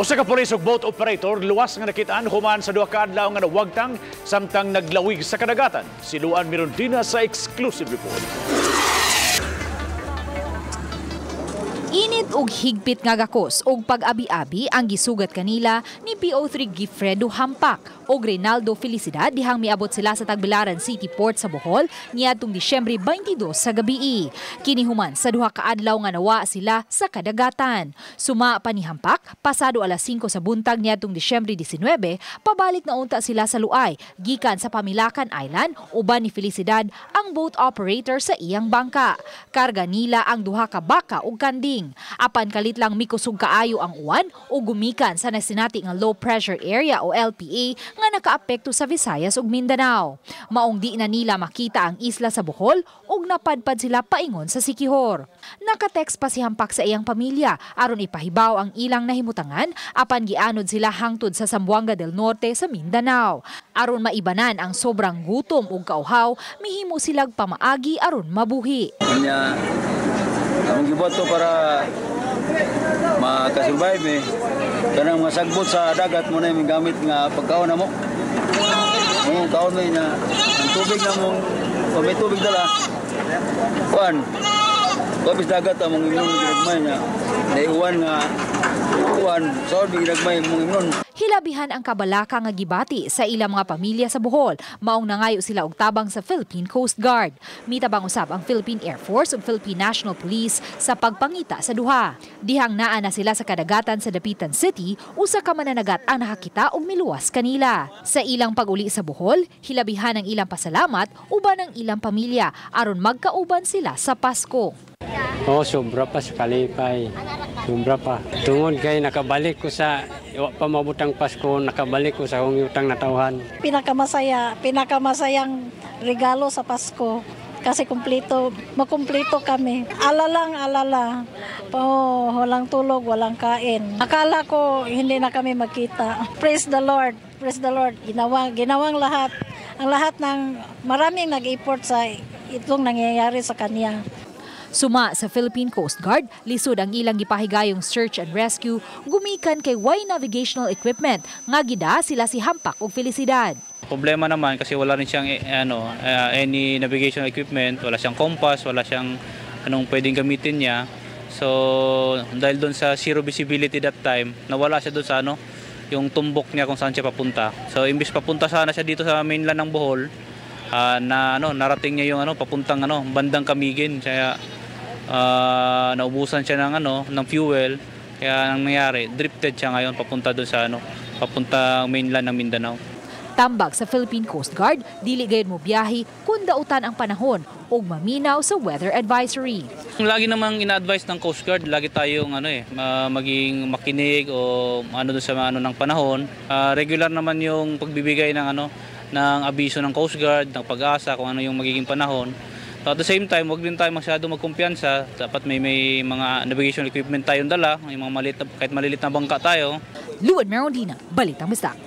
Usa ka pulis ug boat operator luwas nga nakitaan human sa duha ka adlaw nga nawagtang samtang naglawig sa kadagatan. Si Luan Mirondina sa exclusive report. Init ug higpit nga gakos ug pag-abi-abi ang gisugat kanila ni PO3 Gifredo Hampak ug Reynaldo Felicidad dihang miabot sila sa Tagbilaran City Port sa Bohol niadtong Disyembre 22 sa gabii. Kini human sa duha ka adlaw nga nawa sila sa kadagatan. Suma pa ni Hampak pasado alas 5 sa buntag niadtong Disyembre 19, pabalik na unta sila sa Luay gikan sa Pamilakan Island uban ni Felicidad ang boat operator sa iyang bangka. Karga nila ang duha ka baka ug kanding. Apan kalit lang mikusog kaayo ang uwan o gumikan sa nasinati nga low pressure area o LPA nga nakaapekto sa Visayas ug Mindanao. Maong di na nila makita ang isla sa Bohol ug napadpad sila paingon sa Siquijor. Nakatext pa si Hampak sa iyang pamilya aron ipahibaw ang ilang nahimutangan apan gianod sila hangtod sa Zamboanga del Norte sa Mindanao. Aron maibanan ang sobrang gutom ug kauhaw, mihimo silang pamaagi aron mabuhi. Ang gibot to para makasurvive kanang mga sagbot sa dagat mo na yung gamit nga pagkaon na mo. Ang kaon mo na ang tubig na mo, kung may tubig dala, kuan, kapis dagat ang mga imunon ginagmay na naiuwan nga kuan, so ginagmay mong imunon. Hilabihan ang kabalaka nga gibati sa ilang mga pamilya sa Bohol, maong nangayo sila og tabang sa Philippine Coast Guard. Mitabang usab ang Philippine Air Force ug Philippine National Police sa pagpangita sa duha. Dihang naa na sila sa kadagatan sa Dapitan City, usa ka mananagat ang nakakita og miluwas kanila. Sa ilang pag-uli sa Bohol, hilabihan ang ilang pasalamat uban ang ilang pamilya aron magkauban sila sa Pasko. Sobra pa sa kalipay. Sobra pa. Tungod kay nakabalik ko sa pamabutang Pasko, nakabalik ko sa akong utang na tauhan. Pinakamasayang regalo sa Pasko. Kasi makumpleto kami. Alala. Walang tulog, walang kain. Akala ko hindi na kami magkita. Praise the Lord. Praise the Lord. Ginawang lahat. Ang lahat ng maraming nag-effort sa itong nangyayari sa kanya. Suma sa Philippine Coast Guard, lisod ang ilang gipahigayong search and rescue gumikan kay way navigational equipment nga gida sila si Hampak ug Felicidad. Problema naman kasi wala rin siyang any navigation equipment, wala siyang compass, wala siyang anong pwedeng gamitin niya. So dahil doon sa zero visibility that time, nawala siya doon sa yung tumbok niya kung saan siya papunta. So imbis papunta sana siya dito sa mainland ng Bohol, narating niya yung papuntang bandang Camiguin. Kaya naubusan siya ng fuel, kaya ang nangyari drifted siya ngayon papunta doon sa papuntang mainland ng Mindanao. Tambag sa Philippine Coast Guard, dili gayud mo biyahe kun dautan ang panahon ug maminaw sa weather advisory. Lagi namang ina-advise ng Coast Guard, lagi tayong maging makinig o doon sa ng panahon. Regular naman yung pagbibigay ng abiso ng Coast Guard, ng Pag-asa kung ano yung magiging panahon. So at the same time, huwag din tayo masyado magkumpiyansa. Dapat may mga navigation equipment tayong dala, yung mga kahit malilit na bangka tayo. Luan Mirondina, Balitang Basta.